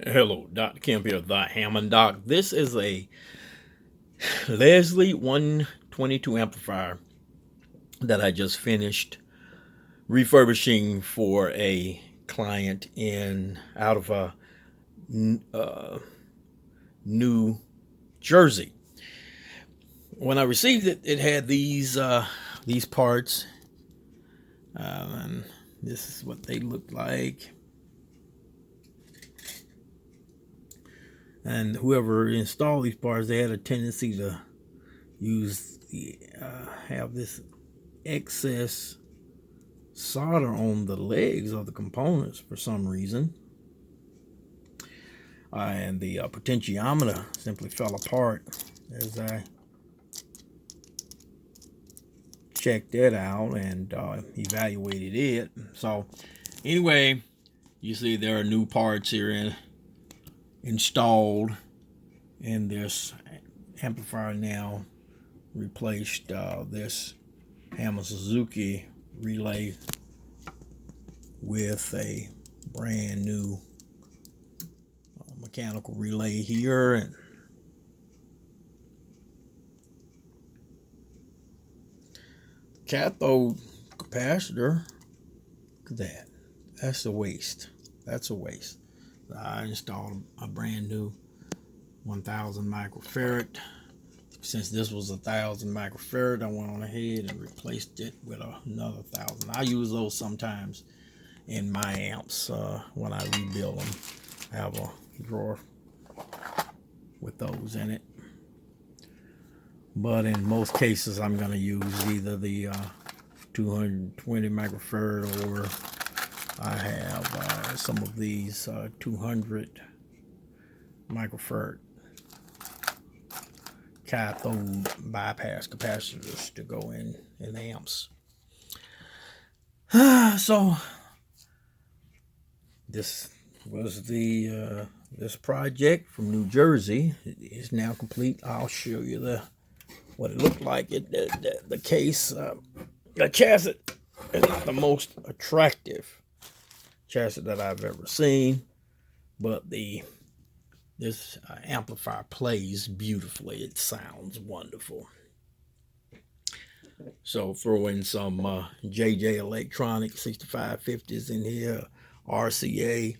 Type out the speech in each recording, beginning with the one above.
Hello, Dr. Kemp here, the Hammond Doc. This is a Leslie 122 amplifier that I just finished refurbishing for a client out of New Jersey. When I received it, it had these parts, and this is what they look like. And whoever installed these parts, they had a tendency to have this excess solder on the legs of the components for some reason. And the potentiometer simply fell apart as I checked it out and evaluated it. So anyway, you see there are new parts here installed in this amplifier now. Replaced this Hammond Suzuki relay with a brand new mechanical relay here, and cathode capacitor. Look at that. That's a waste. That's a waste. I installed a brand new 1000 microfarad. Since this was 1000 microfarad, I went on ahead and replaced it with another 1000. I use those sometimes in my amps when I rebuild them. I have a drawer with those in it. But in most cases, I'm going to use either the 220 microfarad, or I have some of these 200 microfarad cathode bypass capacitors to go in amps. So this was this project from New Jersey. It is now complete. I'll show you what it looked like. The case, the chassis is not the most attractive chassis that I've ever seen, but this amplifier plays beautifully. It sounds wonderful. So throw in some JJ Electronic 6550s in here, RCA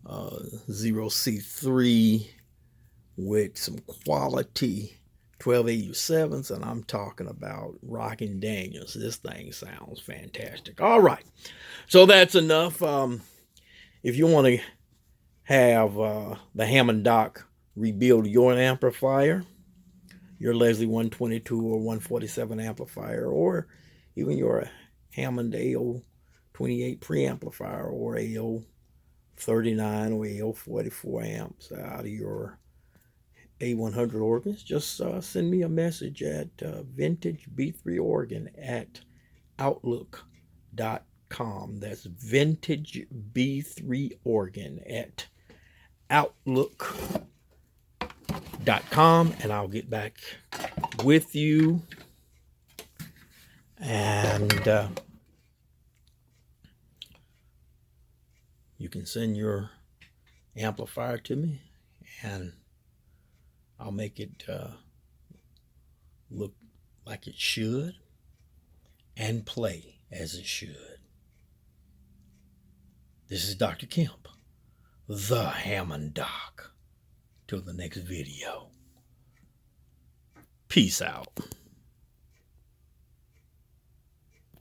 0C3 with some quality 1287s, and I'm talking about Rockin' Daniels. This thing sounds fantastic. All right, so that's enough. If you want to have the Hammond Doc rebuild your amplifier, your Leslie 122 or 147 amplifier, or even your Hammond AO28 preamplifier or AO39 or AO44 amps out of your A100 organs, just send me a message at vintageb3organ@outlook.com. That's vintageb3organ@outlook.com, and I'll get back with you. And you can send your amplifier to me, and I'll make it look like it should and play as it should. This is Dr. Kemp, the Hammond Doc. Till the next video. Peace out.